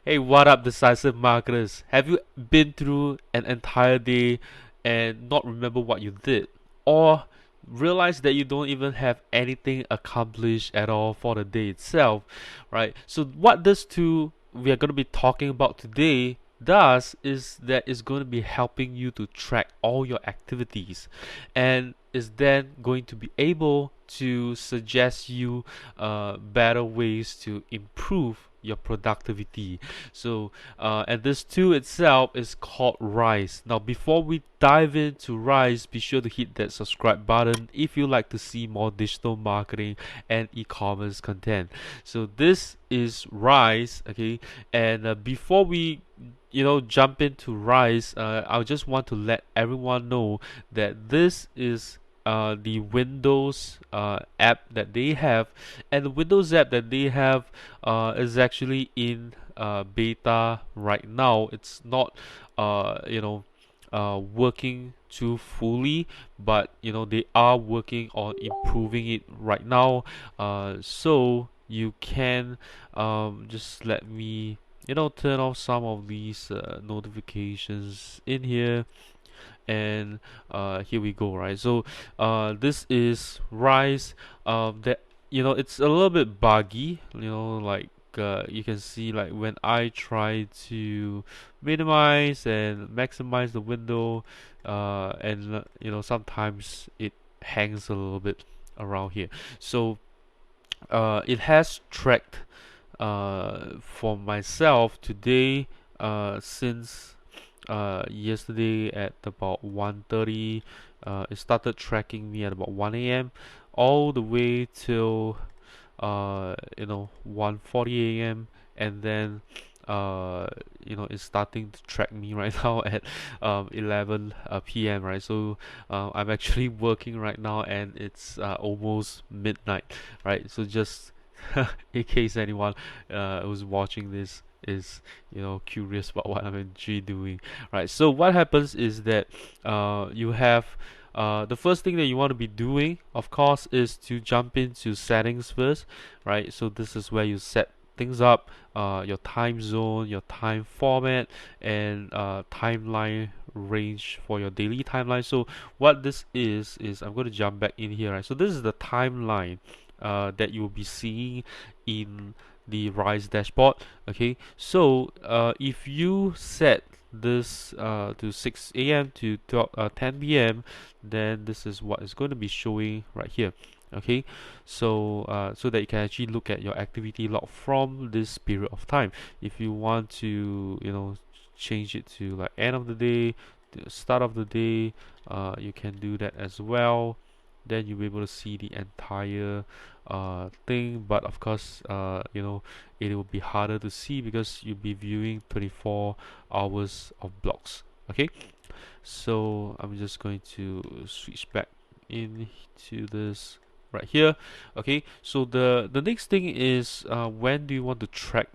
Hey, what up, decisive marketers? Have you been through an entire day and not remember what you did? Or realize that you don't even have anything accomplished at all for the day itself, right? So, what this two we are going to be talking about today does is that it's going to be helping you to track all your activities and is then going to be able to suggest you better ways to improve your productivity. And this tool itself is called Rise. Now, before we dive into Rise, be sure to hit that subscribe button if you like to see more digital marketing and e-commerce content. So this is Rise, okay. And before we jump into Rise, I just want to let everyone know that this is the Windows app that they have, and the Windows app that they have is actually in beta right now. It's not working too fully, but they are working on improving it right now. So you can just let me turn off some of these notifications in here, and here we go, right? So this is Rise. That it's a little bit buggy, like you can see, like when I try to minimize and maximize the window, and sometimes it hangs a little bit around here. So it has tracked for myself today, since yesterday at about 1:30. It started tracking me at about 1 a.m. all the way till 1:40 a.m. and then it's starting to track me right now at 11 p.m. right. So I'm actually working right now, and it's almost midnight, right? So just in case anyone who's watching this is curious about what I'm actually doing, right? So what happens is that you have the first thing that you want to be doing, of course, is to jump into settings first, right? So this is where you set things up, your time zone, your time format, and timeline range for your daily timeline. So what this is I'm going to jump back in here, right? So this is the timeline that you will be seeing in the Rise dashboard. Okay, so if you set this to 6 a.m. to 10 p.m., then this is what is going to be showing right here. Okay, so so that you can actually look at your activity log from this period of time. If you want to change it to like end of the day, the start of the day, you can do that as well. Then you'll be able to see the entire thing, but of course it will be harder to see because you'll be viewing 24 hours of blocks. Okay, so I'm just going to switch back into this right here. Okay, so the next thing is when do you want to track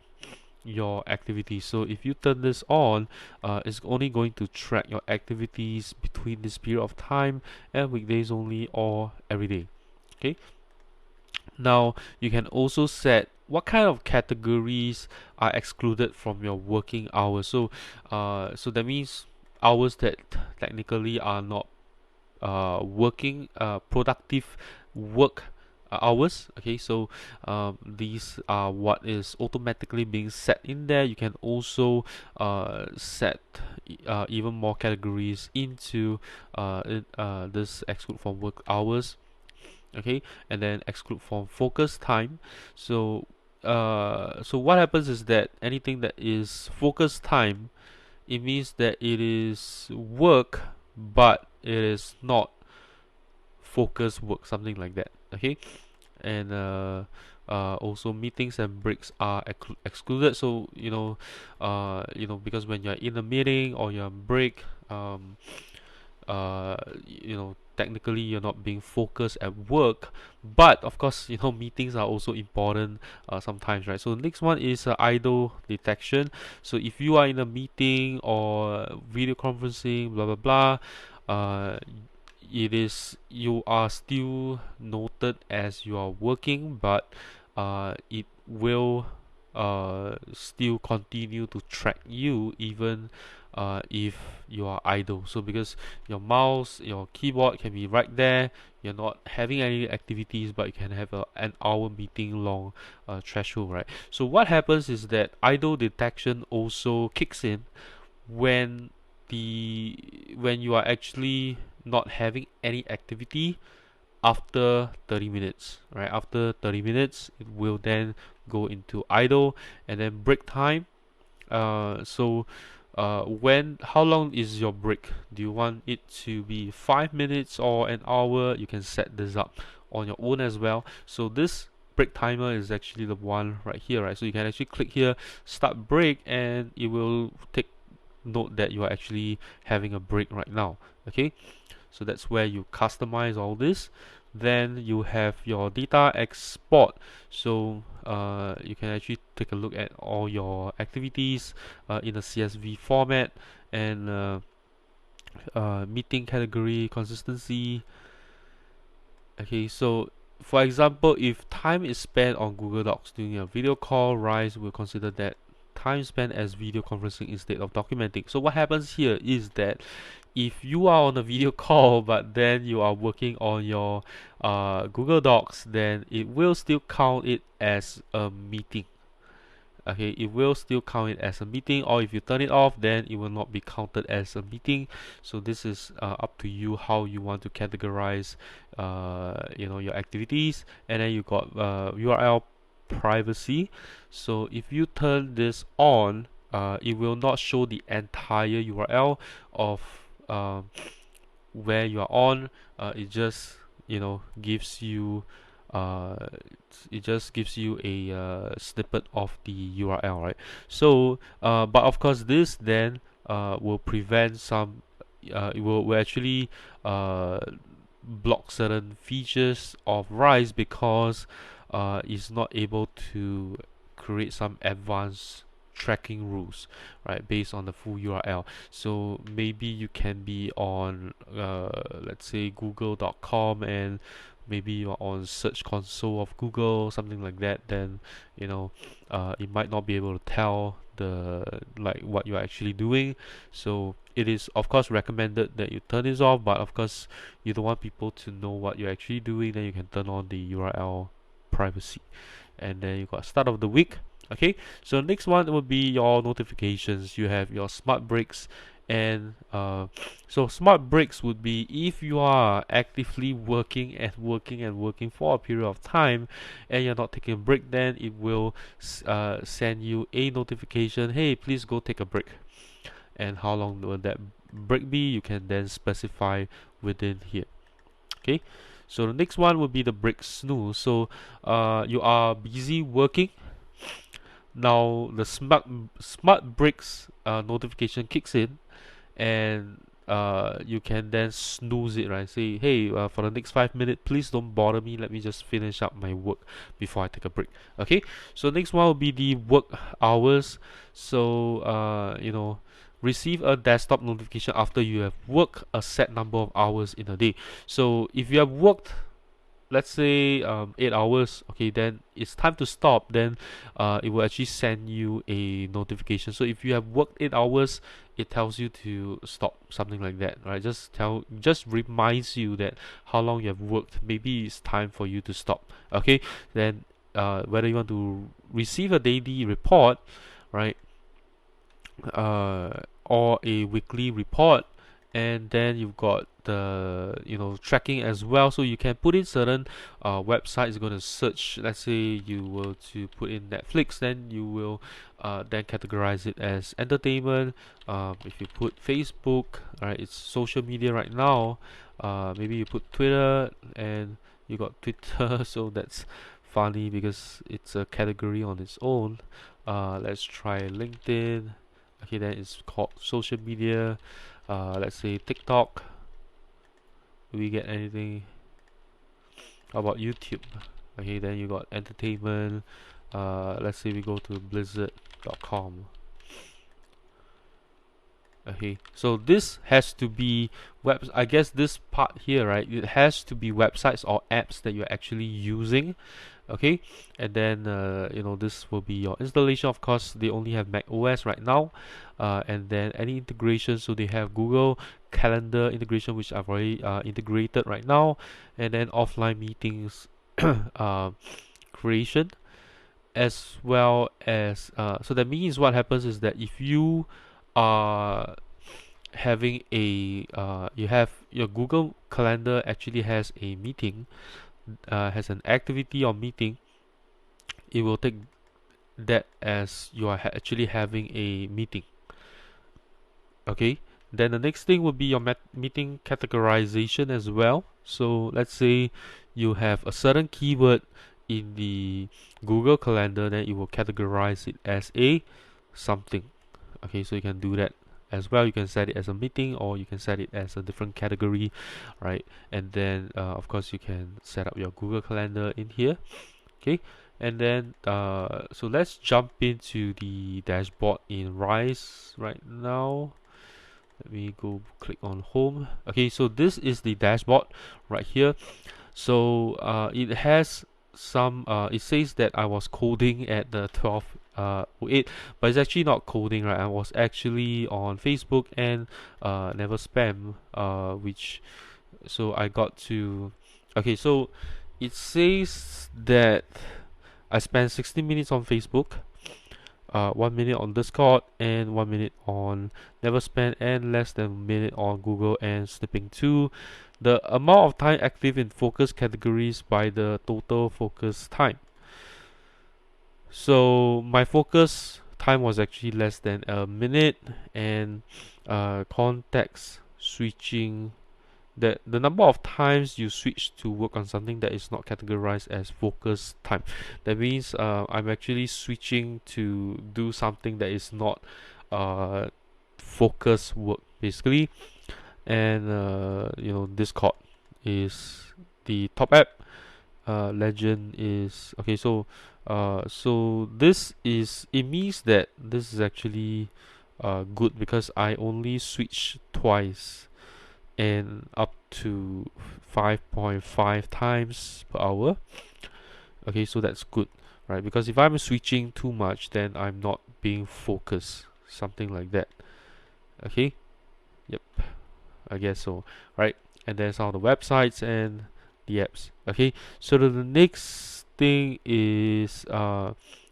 your activities. So if you turn this on, it's only going to track your activities between this period of time and weekdays only, or every day. Okay, now you can also set what kind of categories are excluded from your working hours. So so that means hours that technically are not working productive work hours. Okay, so these are what is automatically being set in there. You can also set even more categories into this exclude from work hours. Okay, and then exclude from focus time. So so what happens is that anything that is focus time, it means that it is work, but it is not focus work, something like that. Okay, and also meetings and breaks are excluded. So because when you're in a meeting or you're on break, technically you're not being focused at work, but of course meetings are also important sometimes, right? So the next one is idle detection. So if you are in a meeting or video conferencing, blah blah blah, uh, you are still noted as you are working, but it will still continue to track you even if you are idle. So because your mouse, your keyboard can be right there, you're not having any activities, but you can have an hour meeting long threshold, right? So what happens is that idle detection also kicks in when when you are actually not having any activity after 30 minutes, right? After 30 minutes it will then go into idle, and then break time. When how long is your break? Do you want it to be 5 minutes or an hour? You can set this up on your own as well. So this break timer is actually the one right here, right? So you can actually click here, start break, and it will take note that you are actually having a break right now. Okay, so that's where you customize all this. Then you have your data export. So you can actually take a look at all your activities in a CSV format, and meeting category consistency. Okay, so for example, if time is spent on Google Docs doing a video call, Rise will consider that time spent as video conferencing instead of documenting. So what happens here is that if you are on a video call but then you are working on your Google Docs, then it will still count it as a meeting. Okay, it will still count it as a meeting, or if you turn it off, then it will not be counted as a meeting. So this is up to you how you want to categorize your activities. And then you got URL privacy. So if you turn this on, it will not show the entire URL of where you are on. It just gives you uh, a snippet of the URL, right? So but of course this then will prevent some it will actually block certain features of Rise, because it's not able to create some advanced tracking rules, right, based on the full URL. So maybe you can be on let's say google.com, and maybe you're on search console of Google, something like that. Then it might not be able to tell what you're actually doing. So it is of course recommended that you turn this off, but of course you don't want people to know what you're actually doing. Then you can turn on the URL privacy. And then you got start of the week. Okay, so next one would be your notifications. You have your smart breaks, and so smart breaks would be if you are actively working and working and working for a period of time, and you're not taking a break, then it will send you a notification, hey, please go take a break. And how long will that break be? You can then specify within here. Okay, so the next one would be the break snooze. So you are busy working. Now the smart breaks notification kicks in, and you can then snooze it, right? Say, hey, for the next 5 minutes, please don't bother me. Let me just finish up my work before I take a break. Okay. So next one will be the work hours. So receive a desktop notification after you have worked a set number of hours in a day. So if you have worked, let's say 8 hours, okay, then it's time to stop. Then it will actually send you a notification. So if you have worked 8 hours, it tells you to stop, something like that, right? Just reminds you that how long you have worked. Maybe it's time for you to stop. Okay, then whether you want to receive a daily report, right, or a weekly report. And then you've got the tracking as well. So you can put in certain websites going to search. Let's say you were to put in Netflix, then you will then categorize it as entertainment. If you put Facebook, right, it's social media right now. Maybe you put Twitter, and you got Twitter. So that's funny because it's a category on its own. Let's try LinkedIn. Okay, then it's called social media. Let's say TikTok. Do we get anything? How about YouTube? Okay, then you got entertainment. Let's say we go to blizzard.com. Okay, so this has to be I guess this part here, right? It has to be websites or apps that you're actually using. Okay, and then this will be your installation. Of course, they only have Mac OS right now, and then any integration. So they have Google Calendar integration, which I've already integrated right now, and then offline meetings uh, creation, as well as so that means what happens is that if you are having you have your Google Calendar actually has a meeting, has an activity or meeting, it will take that as you are actually having a meeting. Okay, then the next thing would be your meeting categorization as well. So let's say you have a certain keyword in the Google Calendar, then it will categorize it as a something. Okay, so you can do that as well. You can set it as a meeting, or you can set it as a different category, right? And then of course you can set up your Google Calendar in here. Okay, and then so let's jump into the dashboard in Rise right now. Let me go click on home. Okay, so this is the dashboard right here. So it has some it says that I was coding at the 12:08, but it's actually not coding, right? I was actually on Facebook and never spam, which so I got to. Okay, so it says that I spent 60 minutes on Facebook, 1 minute on Discord, and 1 minute on Never Spend, and less than a minute on Google and Snipping 2. The amount of time active in focus categories by the total focus time. So my focus time was actually less than a minute, and context switching, that the number of times you switch to work on something that is not categorized as focus time. That means I'm actually switching to do something that is not focus work basically. And Discord is the top app. Legend is okay. So this is, it means that this is actually good because I only switch twice and up to 5.5 times per hour. Okay, so that's good, right? Because if I'm switching too much, then I'm not being focused, something like that. Okay, yep, I guess so, right? And then some of the websites and the apps. Okay, so the next thing is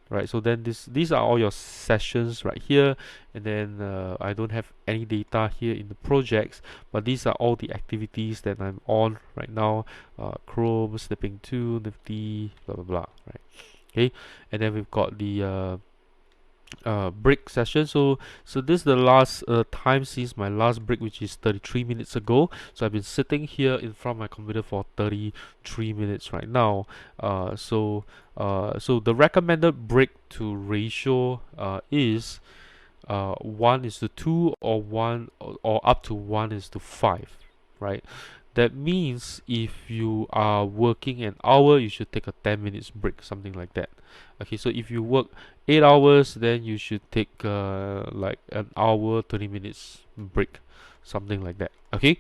right. So then these are all your sessions right here, and then I don't have any data here in the projects, but these are all the activities that I'm on right now. Chrome, Snipping 2, Nifty, blah blah blah. Right. Okay, and then we've got the break session. So this is the last time since my last break, which is 33 minutes ago. So I've been sitting here in front of my computer for 33 minutes right now. So the recommended break to ratio is 1:2, or 1 or up to 1:5, right? That means if you are working an hour, you should take a 10 minutes break, something like that. Okay, so if you work 8 hours, then you should take like an hour 20 minutes break, something like that. Okay,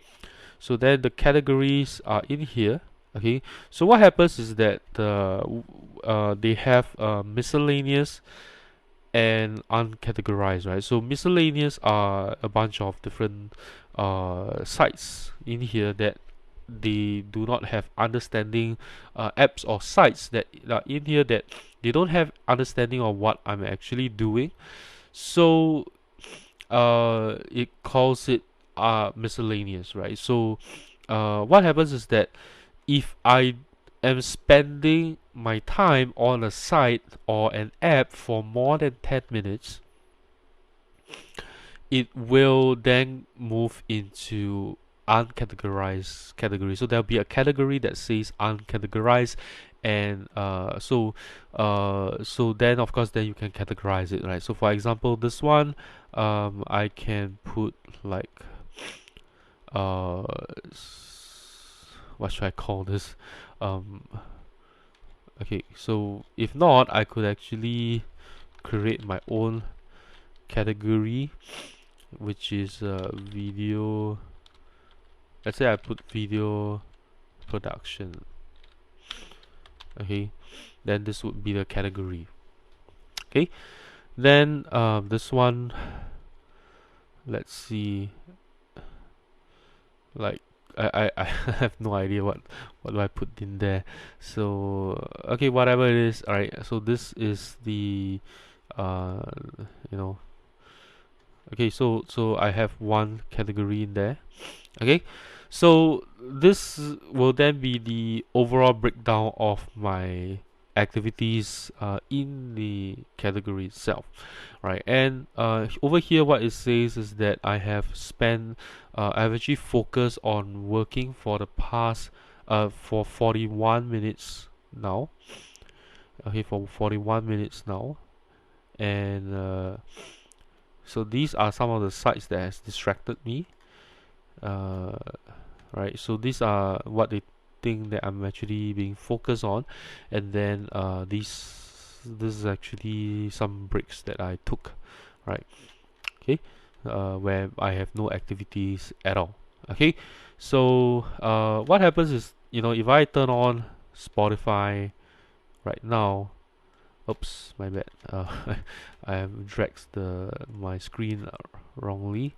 so then the categories are in here. Okay, so what happens is that they have miscellaneous and uncategorized, right? So miscellaneous are a bunch of different sites in here that they do not have understanding, apps or sites that are in here that they don't have understanding of what I'm actually doing. So it calls it miscellaneous, right? So what happens is that if I am spending my time on a site or an app for more than 10 minutes, it will then move into uncategorized category. So there'll be a category that says uncategorized, and so then of course then you can categorize it, right? So for example, this one, I can put like uh what should I call this? Okay, so if not, I could actually create my own category, which is video. Let's say I put video production. Okay, then this would be the category. Okay, then this one, let's see, like I have no idea what do I put in there. So okay, whatever it is. All right, so this is the uh you know okay, so I have one category in there. Okay, so this will then be the overall breakdown of my activities in the category itself, right? And over here, what it says is that I have spent, I've actually focused on working for the past, for 41 minutes now. Okay, for 41 minutes now, and so these are some of the sites that has distracted me. Uh, right, so these are what they think that I'm actually being focused on, and then this is actually some breaks that I took, right? Okay, where I have no activities at all. Okay, so what happens is, if I turn on Spotify right now, oops, my bad, I have dragged my screen wrongly.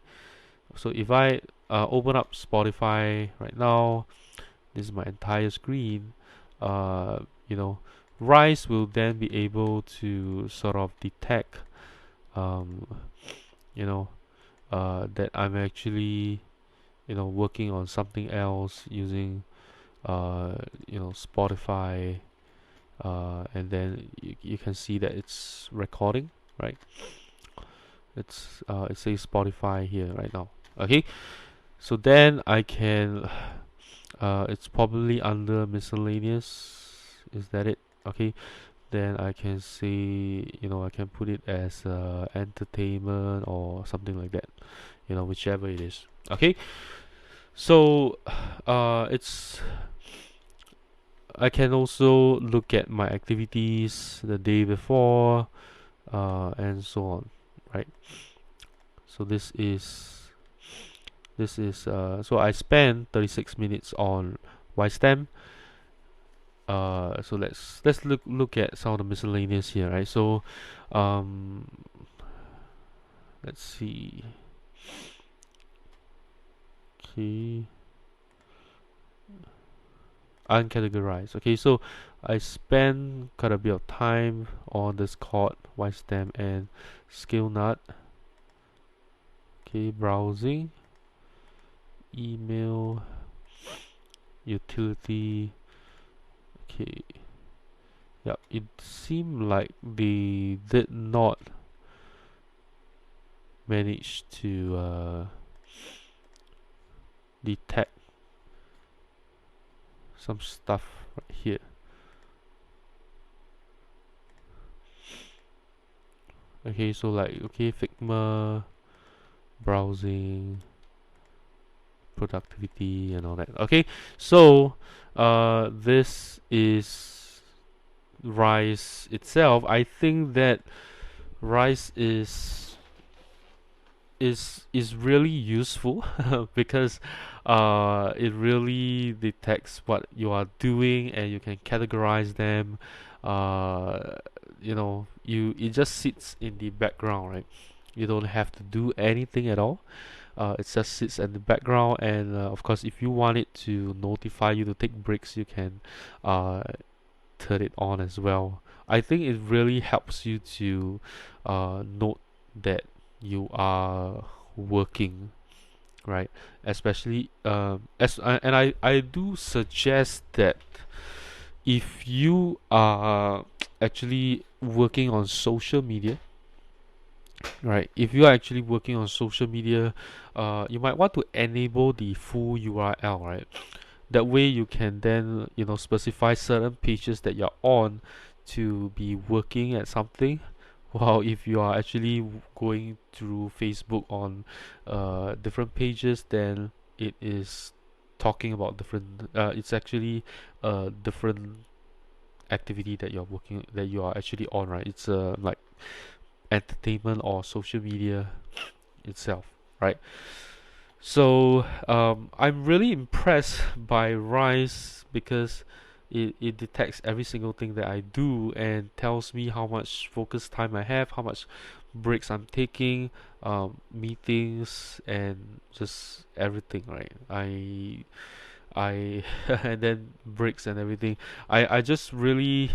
So if I open up Spotify right now, this is my entire screen. Uh, you know, Rise will then be able to sort of detect, um, you know, that I'm actually, working on something else using, Spotify, and then you can see that it's recording, right? It says Spotify here right now. Okay, so then I can it's probably under miscellaneous. Is that it? Okay, then I can say, I can put it as entertainment or something like that, whichever it is. Okay, so it's I can also look at my activities the day before, and so on, right? So so I spent 36 minutes on YSTEM. So let's look at some of the miscellaneous here, right? So um let's see. Okay, uncategorized. Okay, so I spent quite a bit of time on Discord, YSTEM, and SkillNut. Okay, browsing, email, utility. Okay, yeah, it seemed like they did not manage to detect some stuff right here. Okay, so like, okay, Figma, browsing, productivity, and all that. Okay, so this is Rise itself. I think that Rise is really useful because it really detects what you are doing and you can categorize them. It just sits in the background, right? You don't have to do anything at all. It just sits in the background, and of course, if you want it to notify you to take breaks, you can uh, turn it on as well. I think it really helps you to note that you are working, right? Especially and I do suggest that if you are actually working on social media, right? If you are actually working on social media, you might want to enable the full URL, right? That way you can then, specify certain pages that you're on to be working at something. While if you are actually going through Facebook on different pages, then it is talking about different. It's actually a different activity that you are actually on, right? It's like entertainment or social media itself. right? So I'm really impressed by Rise because it detects every single thing that I do and tells me how much focus time I have, how much breaks I'm taking, meetings, and just everything, right? I and then breaks and everything. I just really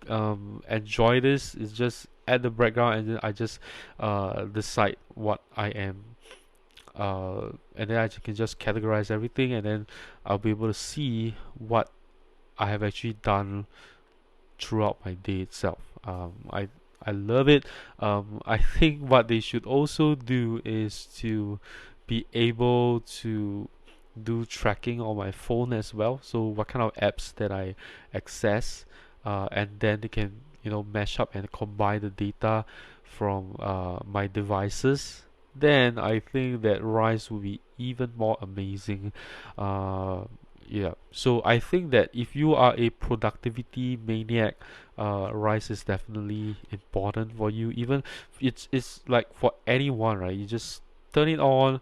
enjoy this. It's just at the background, and then I just decide what I am, and then I can just categorize everything, and then I'll be able to see what I have actually done throughout my day itself. I love it. I think what they should also do is to be able to do tracking on my phone as well. So what kind of apps that I access, and then they can mash up and combine the data from my devices. Then I think that Rise will be even more amazing. Uh, yeah. So I think that if you are a productivity maniac, Rise is definitely important for you. Even it's like for anyone, right? You just turn it on,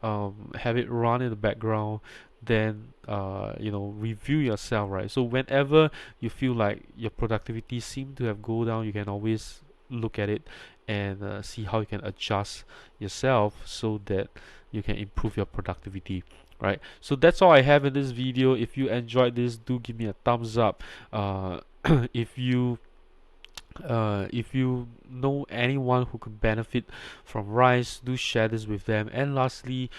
have it run in the background, then review yourself, right? So whenever you feel like your productivity seem to have go down, you can always look at it and see how you can adjust yourself so that you can improve your productivity, right? So that's all I have in this video. If you enjoyed this, do give me a thumbs up. If you if you know anyone who could benefit from Rise, do share this with them. And lastly,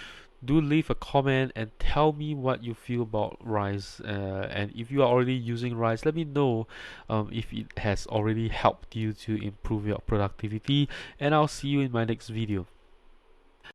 do leave a comment and tell me what you feel about Rise. And if you are already using Rise, let me know if it has already helped you to improve your productivity. And I'll see you in my next video.